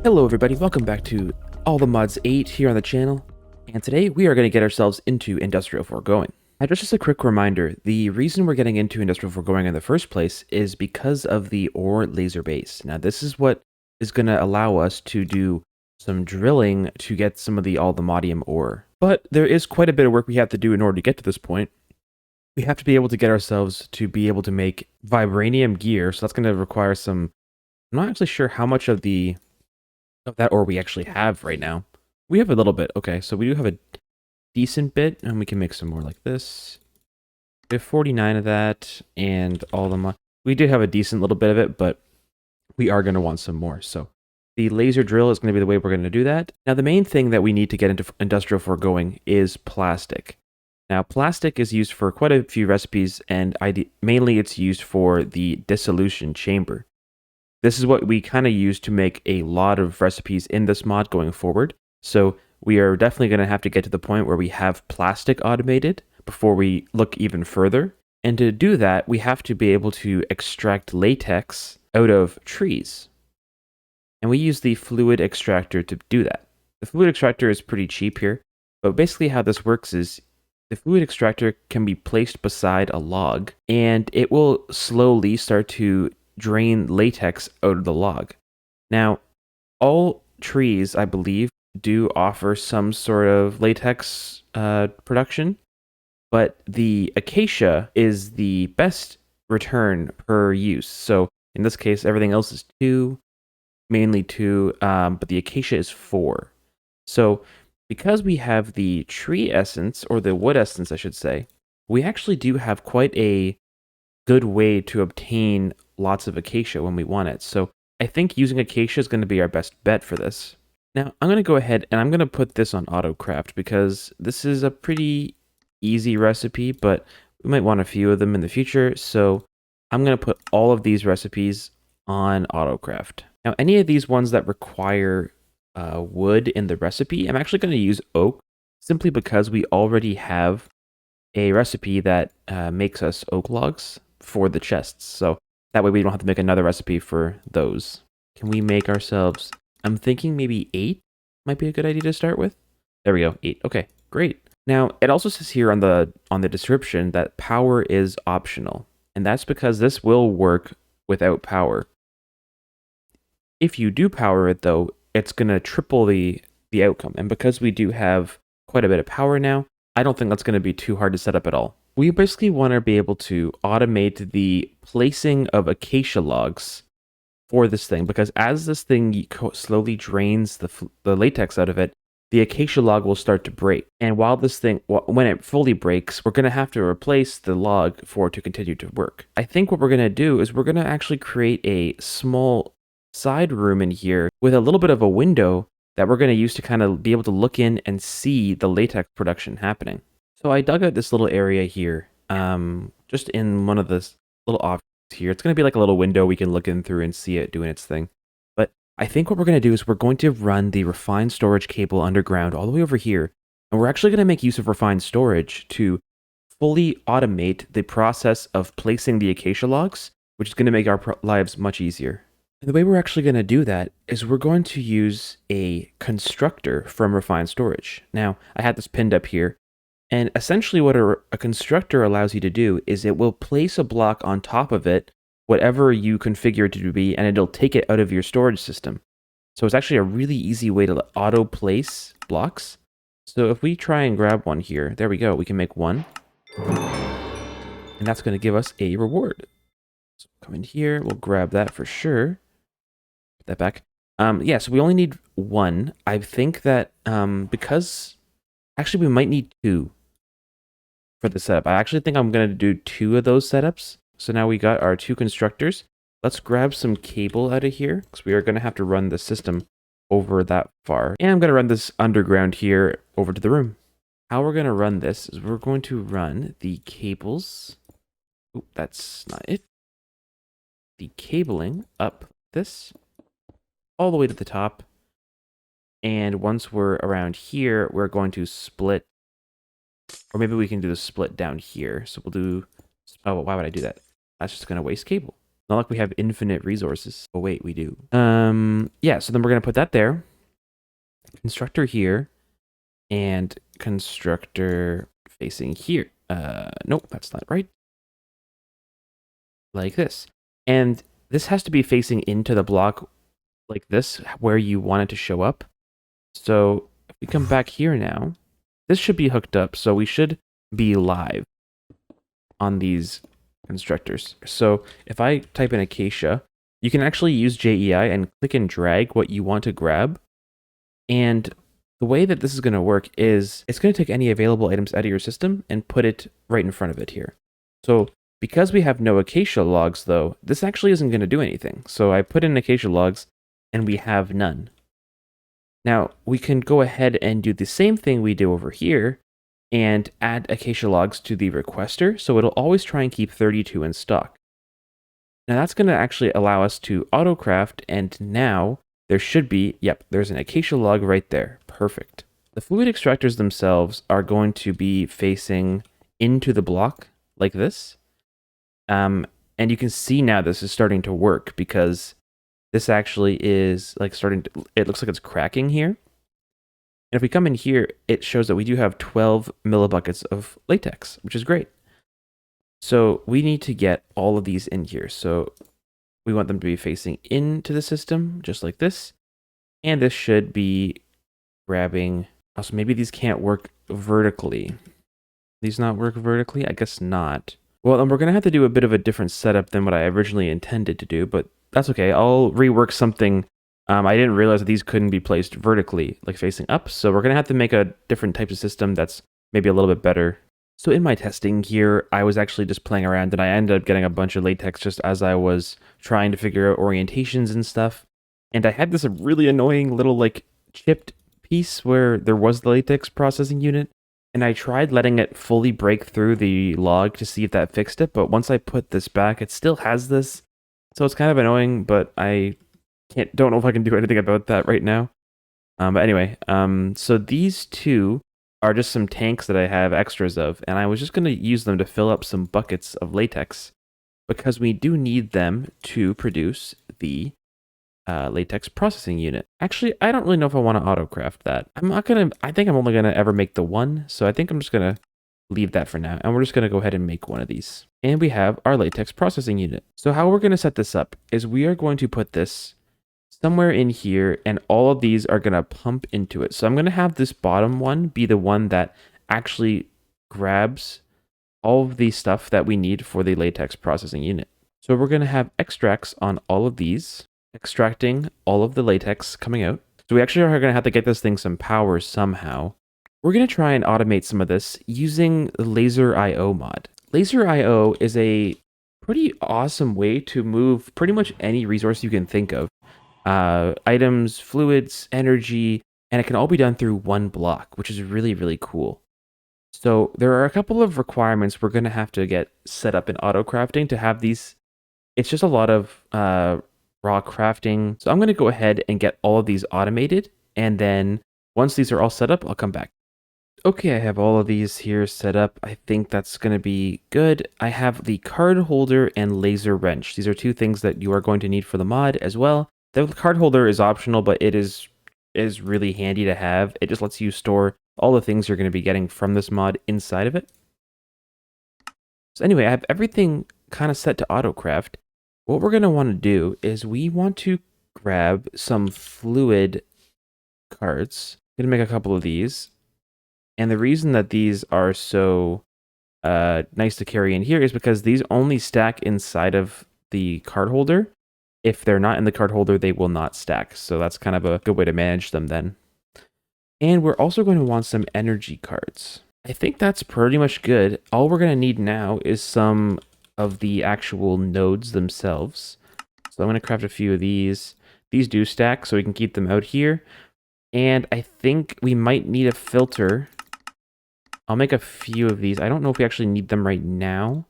Hello everybody, welcome back to All the Mods 8 here on the channel, and today we are going to get ourselves into Industrial Foregoing. Now just a quick reminder, the reason we're getting into Industrial Foregoing in the first place is because of the ore laser base. Now this is what is going to allow us to do some drilling to get some of the allthemodium ore. But there is quite a bit of work we have to do in order to get to this point. We have to be able to get ourselves to be able to make vibranium gear, so that's going to require some... I'm not actually sure how much of that ore we actually have right now. We have a little bit. Okay, so we do have a decent bit, and we can make some more like this. We have 49 of that, and we do have a decent little bit of it, but we are going to want some more. So the laser drill is going to be the way we're going to do that. Now, the main thing that we need to get into Industrial Foregoing is plastic. Now, plastic is used for quite a few recipes, and mainly it's used for the dissolution chamber. This is what we kind of use to make a lot of recipes in this mod going forward. So we are definitely going to have to get to the point where we have plastic automated before we look even further. And to do that, we have to be able to extract latex out of trees. And we use the fluid extractor to do that. The fluid extractor is pretty cheap here, but basically how this works is the fluid extractor can be placed beside a log, and it will slowly start to drain latex out of the log. Now, all trees, I believe, do offer some sort of latex production, but the acacia is the best return per use. So in this case, everything else is 2, mainly 2, but the acacia is 4. So because we have the tree essence, or the wood essence, I should say, we actually do have quite a good way to obtain lots of acacia when we want it. So I think using acacia is going to be our best bet for this. Now I'm going to go ahead and I'm going to put this on autocraft because this is a pretty easy recipe, but we might want a few of them in the future. So I'm going to put all of these recipes on autocraft. Now any of these ones that require wood in the recipe, I'm actually going to use oak simply because we already have a recipe that makes us oak logs for the chests. So that way we don't have to make another recipe for those. Can we make ourselves... I'm thinking maybe 8 might be a good idea to start with. There we go, 8. Okay, great. Now, it also says here on the description that power is optional. And that's because this will work without power. If you do power it, though, it's going to triple the outcome. And because we do have quite a bit of power now, I don't think that's going to be too hard to set up at all. We basically want to be able to automate the placing of acacia logs for this thing, because as this thing slowly drains the latex out of it, the acacia log will start to break. And while this thing, when it fully breaks, we're going to have to replace the log for it to continue to work. I think what we're going to do is we're going to actually create a small side room in here with a little bit of a window that we're going to use to kind of be able to look in and see the latex production happening. So I dug out this little area here, just in one of the little offices here. It's going to be like a little window we can look in through and see it doing its thing. But I think what we're going to do is we're going to run the refined storage cable underground all the way over here. And we're actually going to make use of refined storage to fully automate the process of placing the acacia logs, which is going to make our lives much easier. And the way we're actually going to do that is we're going to use a constructor from refined storage. Now, I had this pinned up here. And essentially what a constructor allows you to do is it will place a block on top of it, whatever you configure it to be, and it'll take it out of your storage system. So it's actually a really easy way to auto place blocks. So if we try and grab one here, there we go, we can make one. And that's going to give us a reward. So come in here, we'll grab that for sure. Put that back. Yeah, so we only need one. I think that because... Actually, we might need 2. For the setup. I actually think I'm going to do 2 of those setups. So now we got our 2 constructors. Let's grab some cable out of here, because we are going to have to run the system over that far. And I'm going to run this underground here over to the room. How we're going to run this is we're going to run the cables. Oop, that's not it. The cabling up this, all the way to the top. And once we're around here, we're going to split. Or maybe we can do the split down here. So we'll do... Oh, why would I do that? That's just going to waste cable. Not like we have infinite resources. Oh wait, we do. Yeah, so then we're gonna put that there. Constructor here, and constructor facing here. Nope, that's not right. Like this. And this has to be facing into the block like this, where you want it to show up. So if we come back here now, this should be hooked up, so we should be live on these constructors. So if I type in acacia, you can actually use JEI and click and drag what you want to grab. And the way that this is going to work is it's going to take any available items out of your system and put it right in front of it here. So because we have no acacia logs, though, this actually isn't going to do anything. So I put in acacia logs, and we have none. Now, we can go ahead and do the same thing we do over here and add acacia logs to the requester, so it'll always try and keep 32 in stock. Now, that's going to actually allow us to auto-craft, and now there should be, yep, there's an acacia log right there. Perfect. The fluid extractors themselves are going to be facing into the block like this. And you can see now this is starting to work because this actually is like starting to, it looks like it's cracking here. And if we come in here, it shows that we do have 12 millibuckets of latex, which is great. So we need to get all of these in here. So we want them to be facing into the system, just like this. And this should be grabbing, also maybe these can't work vertically. These not work vertically? I guess not. Well, then we're going to have to do a bit of a different setup than what I originally intended to do, but that's okay. I'll rework something. I didn't realize that these couldn't be placed vertically, like facing up, so we're going to have to make a different type of system that's maybe a little bit better. So in my testing here, I was actually just playing around, and I ended up getting a bunch of latex just as I was trying to figure out orientations and stuff. And I had this really annoying little, like, chipped piece where there was the latex processing unit. And I tried letting it fully break through the log to see if that fixed it, but once I put this back, it still has this. So it's kind of annoying, but I don't know if I can do anything about that right now. But anyway, so these two are just some tanks that I have extras of, and I was just going to use them to fill up some buckets of latex because we do need them to produce the latex processing unit. Actually, I don't really know if I want to auto-craft that. I think I'm only going to ever make the one, so I think I'm just going to leave that for now, and we're just going to go ahead and make one of these. And we have our latex processing unit. So how we're going to set this up is we are going to put this somewhere in here, and all of these are going to pump into it. So I'm going to have this bottom one be the one that actually grabs all of the stuff that we need for the latex processing unit. So we're going to have extracts on all of these, extracting all of the latex coming out. So we actually are going to have to get this thing some power somehow. We're going to try and automate some of this using the Laser IO mod. Laser IO is a pretty awesome way to move pretty much any resource you can think of. Items, fluids, energy, and it can all be done through one block, which is really, really cool. So there are a couple of requirements we're going to have to get set up in auto crafting to have these. It's just a lot of raw crafting. So I'm going to go ahead and get all of these automated, and then once these are all set up, I'll come back. Okay, I have all of these here set up. I think that's going to be good. I have the card holder and laser wrench. These are two things that you are going to need for the mod as well. The card holder is optional, but it is really handy to have. It just lets you store all the things you're going to be getting from this mod inside of it. So anyway, I have everything kind of set to auto-craft. What we're going to want to do is we want to grab some fluid cards. I'm going to make a couple of these. And the reason that these are so nice to carry in here is because these only stack inside of the card holder. If they're not in the card holder, they will not stack. So that's kind of a good way to manage them then. And we're also going to want some energy cards. I think that's pretty much good. All we're going to need now is some of the actual nodes themselves. So I'm going to craft a few of these. These do stack, so we can keep them out here. And I think we might need a filter. I'll make a few of these. I don't know if we actually need them right now.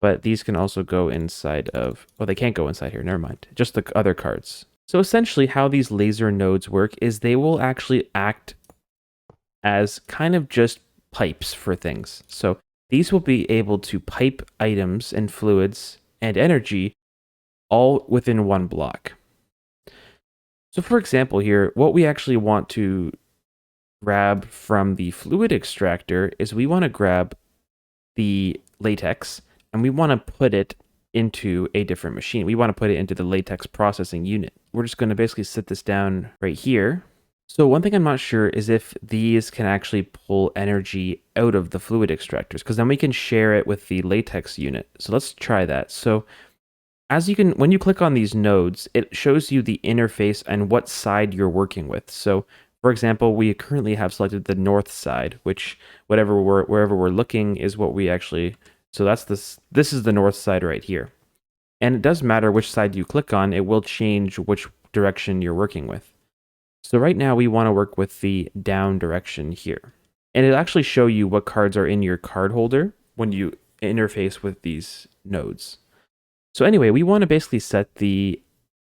But these can also go inside of... Well, they can't go inside here. Never mind. Just the other cards. So essentially how these laser nodes work is they will actually act as kind of just pipes for things. So these will be able to pipe items and fluids and energy all within one block. So for example here, what we actually want to grab from the fluid extractor is we want to grab the latex and we want to put it into a different machine. We want to put it into the latex processing unit. We're just going to basically sit this down right here. So one thing I'm not sure is if these can actually pull energy out of the fluid extractors, because then we can share it with the latex unit. So let's try that. So as you can, when you click on these nodes, it shows you the interface and what side you're working with. So for example, we currently have selected the north side, which wherever we're looking is what we actually, so that's this is the north side right here. And it does matter which side you click on, it will change which direction you're working with. So right now we want to work with the down direction here. And it'll actually show you what cards are in your card holder when you interface with these nodes. So anyway, we want to basically set the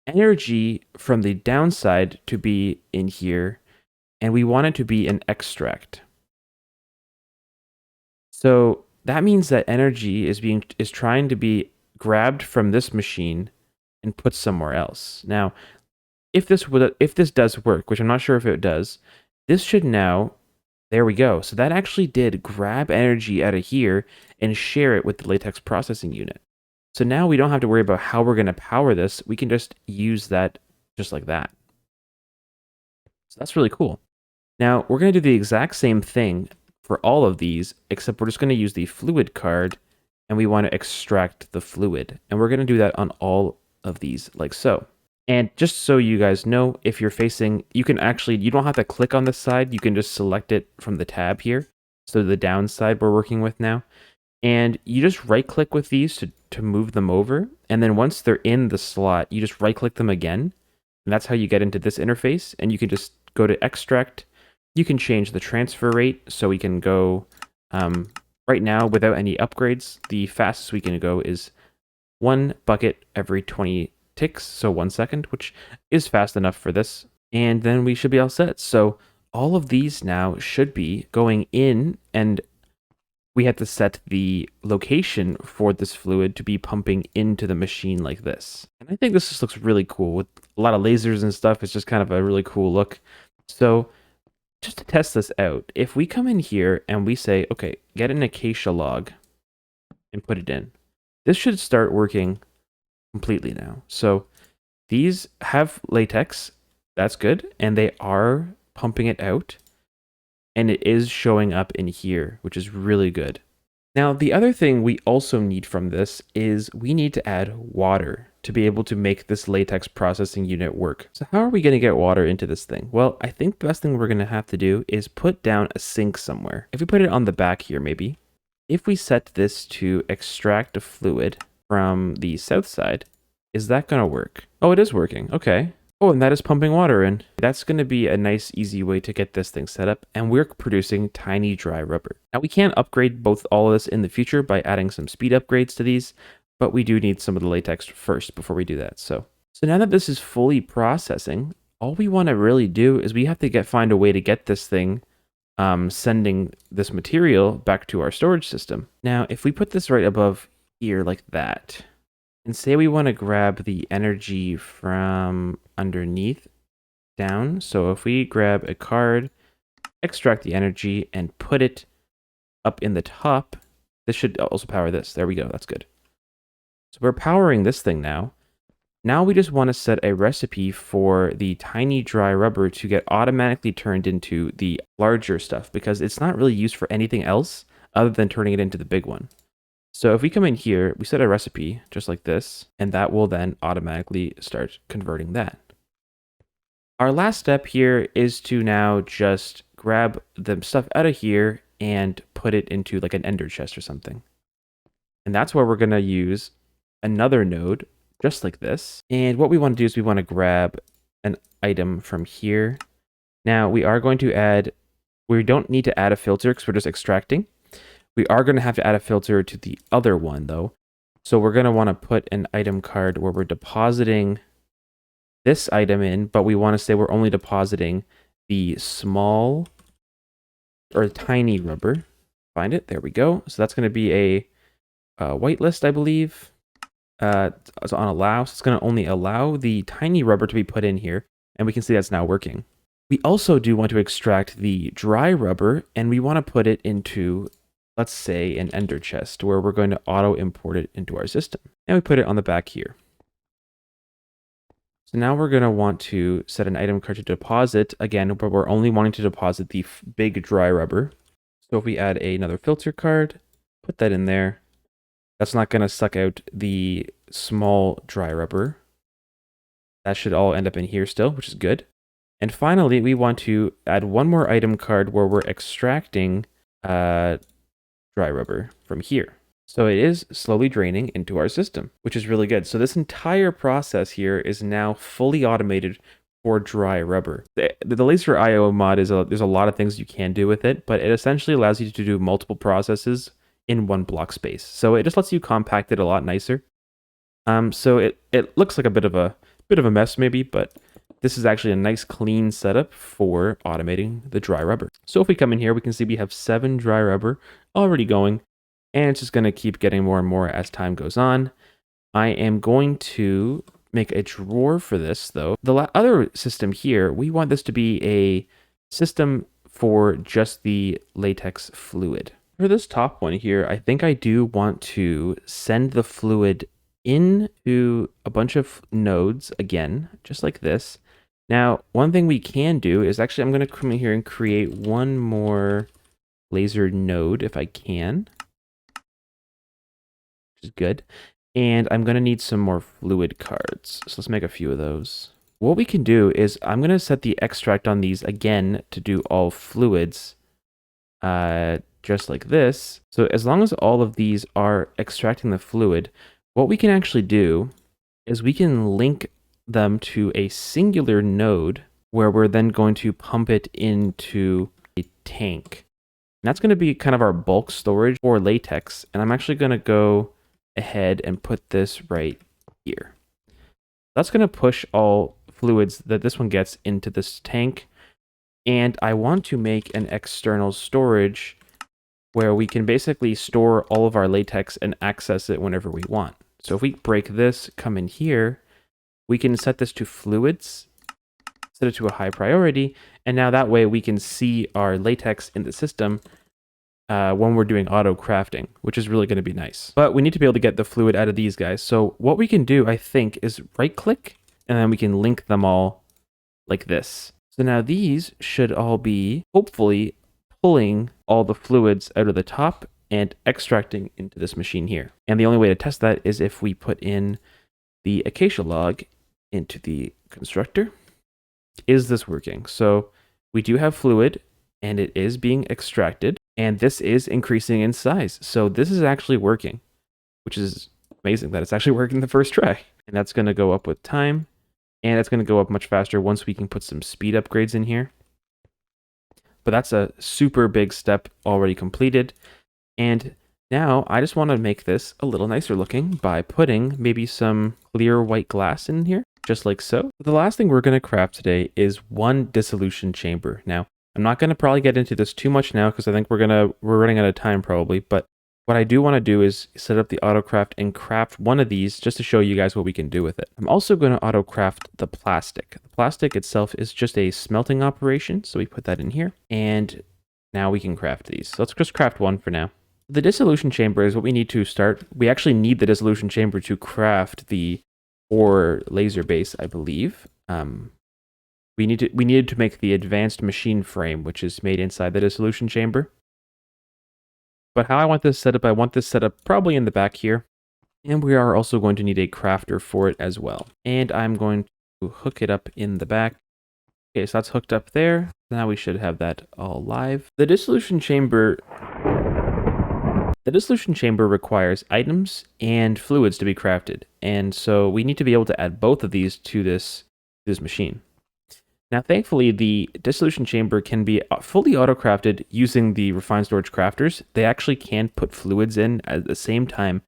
energy from the downside to be in here, and we want it to be an extract. So that means that energy is trying to be grabbed from this machine and put somewhere else. Now, if this does work, which I'm not sure if it does, this should now, there we go. So that actually did grab energy out of here and share it with the latex processing unit. So now we don't have to worry about how we're going to power this. We can just use that just like that. So that's really cool. Now we're going to do the exact same thing for all of these, except we're just going to use the fluid card and we want to extract the fluid. And we're going to do that on all of these like so. And just so you guys know, if you're facing, you don't have to click on the side. You can just select it from the tab here. So the downside we're working with now. And you just right click with these to move them over. And then once they're in the slot, you just right click them again. And that's how you get into this interface. And you can just go to extract. You can change the transfer rate. So we can go right now without any upgrades. The fastest we can go is 1 bucket every 20 ticks. So 1 second, which is fast enough for this. And then we should be all set. So all of these now should be going in, and we have to set the location for this fluid to be pumping into the machine like this. And I think this just looks really cool with a lot of lasers and stuff. It's just kind of a really cool look. So just to test this out, if we come in here and we say, okay, get an acacia log and put it in, this should start working completely now. So these have latex, that's good, and they are pumping it out. And it is showing up in here, which is really good. Now, the other thing we also need from this is we need to add water to be able to make this latex processing unit work. So how are we going to get water into this thing? Well, I think the best thing we're going to have to do is put down a sink somewhere. If we put it on the back here, maybe. If we set this to extract a fluid from the south side, is that going to work? Oh, it is working. Okay. Oh, and that is pumping water in. That's going to be a nice, easy way to get this thing set up. And we're producing tiny dry rubber. Now, we can upgrade all of this in the future by adding some speed upgrades to these, but we do need some of the latex first before we do that. So now that this is fully processing, all we want to really do is we have to find a way to get this thing sending this material back to our storage system. Now, if we put this right above here like that, and say we want to grab the energy from underneath down. So if we grab a card, extract the energy, and put it up in the top, this should also power this. There we go. That's good. So we're powering this thing now. Now we just want to set a recipe for the tiny dry rubber to get automatically turned into the larger stuff, because it's not really used for anything else other than turning it into the big one. So if we come in here, we set a recipe just like this, and that will then automatically start converting that. Our last step here is to now just grab the stuff out of here and put it into like an ender chest or something. And that's where we're going to use another node just like this. And what we want to do is we want to grab an item from here. Now we are going to we don't need to add a filter because we're just extracting. We are going to have to add a filter to the other one, though. So we're going to want to put an item card where we're depositing this item in, but we want to say we're only depositing the small or tiny rubber. Find it. There we go. So that's going to be a whitelist, I believe. it's on allow, so it's going to only allow the tiny rubber to be put in here, and we can see that's now working. We also do want to extract the dry rubber, and we want to put it into, let's say, an ender chest, where we're going to auto import it into our system. And we put it on the back here. So now we're going to want to set an item card to deposit, again, but we're only wanting to deposit the big dry rubber. So if we add another filter card, put that in there, that's not going to suck out the small dry rubber. That should all end up in here still, which is good. And finally, we want to add one more item card where we're extracting dry rubber from here. So it is slowly draining into our system, which is really good. So this entire process here is now fully automated for dry rubber. The laser IO mod there's a lot of things you can do with it, but it essentially allows you to do multiple processes in one block space. So it just lets you compact it a lot nicer. So it looks like a bit of a mess maybe, but this is actually a nice clean setup for automating the dry rubber. So if we come in here, we can see we have 7 dry rubber already going, and it's just going to keep getting more and more as time goes on. I am going to make a drawer for this though. The other system here, we want this to be a system for just the latex fluid. For this top one here, I think I do want to send the fluid into a bunch of nodes again, just like this. Now, one thing we can do is actually, I'm going to come in here and create one more laser node if I can, which is good. And I'm going to need some more fluid cards. So let's make a few of those. What we can do is I'm going to set the extract on these again to do all fluids, just like this. So as long as all of these are extracting the fluid, what we can actually do is we can link them to a singular node where we're then going to pump it into a tank. And that's going to be kind of our bulk storage for latex. And I'm actually going to go ahead and put this right here. That's going to push all fluids that this one gets into this tank. And I want to make an external storage where we can basically store all of our latex and access it whenever we want. So if we break this, come in here, we can set this to fluids, set it to a high priority, and now that way we can see our latex in the system when we're doing auto crafting, which is really going to be nice. But we need to be able to get the fluid out of these guys. So what we can do, I think, is right click, and then we can link them all like this. So now these should all be, hopefully, pulling all the fluids out of the top and extracting into this machine here. And the only way to test that is if we put in the acacia log into the constructor. Is this working? So we do have fluid and it is being extracted, and this is increasing in size. So this is actually working, which is amazing that it's actually working the first try. And that's going to go up with time, and it's going to go up much faster once we can put some speed upgrades in here. But that's a super big step already completed. And now I just want to make this a little nicer looking by putting maybe some clear white glass in here, just like so. The last thing we're going to craft today is one dissolution chamber. Now, I'm not going to probably get into this too much now because I think we're running out of time probably, but what I do want to do is set up the autocraft and craft one of these just to show you guys what we can do with it. I'm also going to autocraft the plastic. The plastic itself is just a smelting operation, so we put that in here, and now we can craft these. So let's just craft one for now. The dissolution chamber is what we need to start. We actually need the dissolution chamber to craft the ore laser base, I believe. We needed to make the advanced machine frame, which is made inside the dissolution chamber. But how I want this set up, I want this set up probably in the back here. And we are also going to need a crafter for it as well. And I'm going to hook it up in the back. Okay, so that's hooked up there. Now we should have that all live. The dissolution chamber requires items and fluids to be crafted. And so we need to be able to add both of these to this machine. Now, thankfully, the dissolution chamber can be fully auto-crafted using the refined storage crafters. They actually can put fluids in at the same time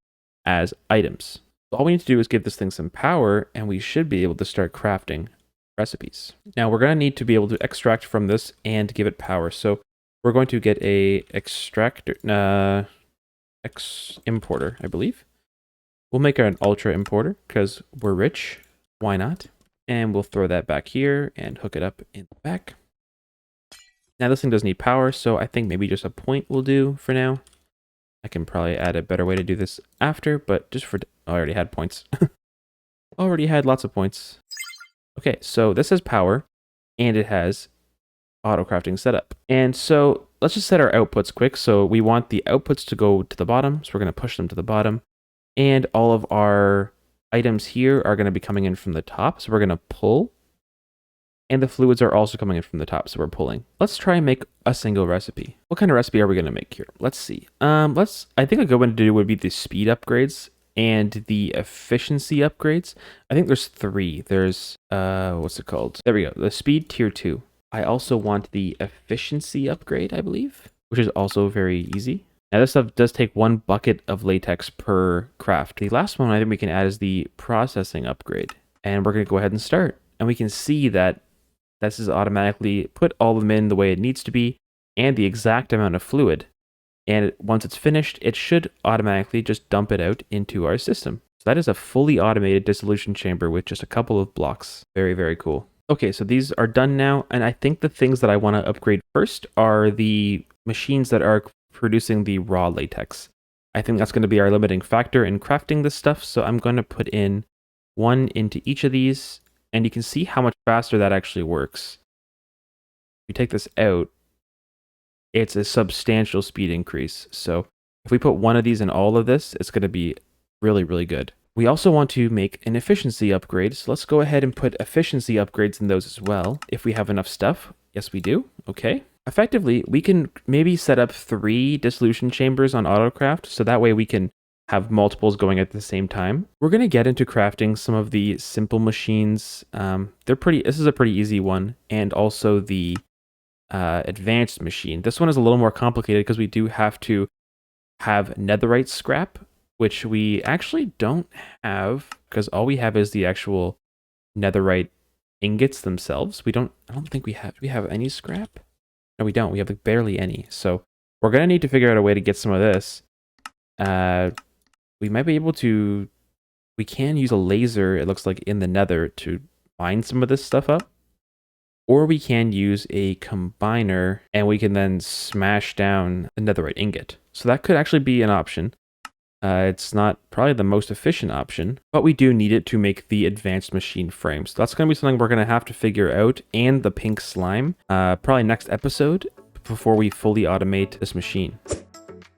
as items. All we need to do is give this thing some power, and we should be able to start crafting recipes. Now, we're going to need to be able to extract from this and give it power. So we're going to get a importer, I believe. We'll make an ultra importer because we're rich. Why not? And we'll throw that back here and hook it up in the back. Now this thing does need power, so I think maybe just a point will do for now. I can probably add a better way to do this after, but just for... Oh, I already had points. Already had lots of points. Okay, so this has power, and it has auto crafting setup. And so let's just set our outputs quick. So we want the outputs to go to the bottom, so we're going to push them to the bottom. And all of our items here are going to be coming in from the top, so we're going to pull. And the fluids are also coming in from the top, so we're pulling. Let's try and make a single recipe. What kind of recipe are we going to make here? Let's see. I think a good one to do would be the speed upgrades and the efficiency upgrades. I think there's 3. There's, what's it called? There we go. The speed tier 2. I also want the efficiency upgrade, I believe, which is also very easy. Now this stuff does take 1 bucket of latex per craft. The last one I think we can add is the processing upgrade. And we're going to go ahead and start. And we can see that this is automatically put all of them in the way it needs to be and the exact amount of fluid. And once it's finished, it should automatically just dump it out into our system. So that is a fully automated dissolution chamber with just a couple of blocks. Very, very cool. Okay, so these are done now. And I think the things that I want to upgrade first are the machines that are producing the raw latex. I think that's going to be our limiting factor in crafting this stuff. So I'm going to put in 1 into each of these. And you can see how much faster that actually works. If we take this out, it's a substantial speed increase. So if we put 1 of these in all of this, it's going to be really, really good. We also want to make an efficiency upgrade. So let's go ahead and put efficiency upgrades in those as well. If we have enough stuff. Yes, we do. Okay. Effectively, we can maybe set up 3 dissolution chambers on AutoCraft. So that way we can have multiples going at the same time. We're going to get into crafting some of the simple machines. This is a pretty easy one. And also the advanced machine. This one is a little more complicated because we do have to have netherite scrap, which we actually don't have because all we have is the actual netherite ingots themselves. I don't think we have. Do we have any scrap? No, we don't. We have barely any. So we're going to need to figure out a way to get some of this. We might be able to, we can use a laser, it looks like, in the nether to mine some of this stuff up. Or we can use a combiner and we can then smash down the netherite ingot. So that could actually be an option. It's not probably the most efficient option, but we do need it to make the advanced machine frame. So that's going to be something we're going to have to figure out, and the pink slime, probably next episode before we fully automate this machine.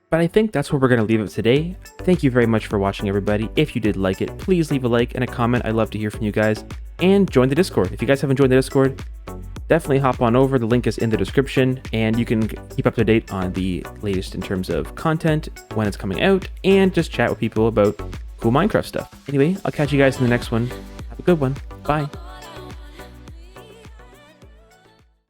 But I think that's where we're going to leave it today. Thank you very much for watching, everybody. If you did like it, please leave a like and a comment. I'd love to hear from you guys. And join the Discord. If you guys haven't joined the Discord, definitely hop on over. The link is in the description. And you can keep up to date on the latest in terms of content, when it's coming out, and just chat with people about cool Minecraft stuff. Anyway, I'll catch you guys in the next one. Have a good one. Bye.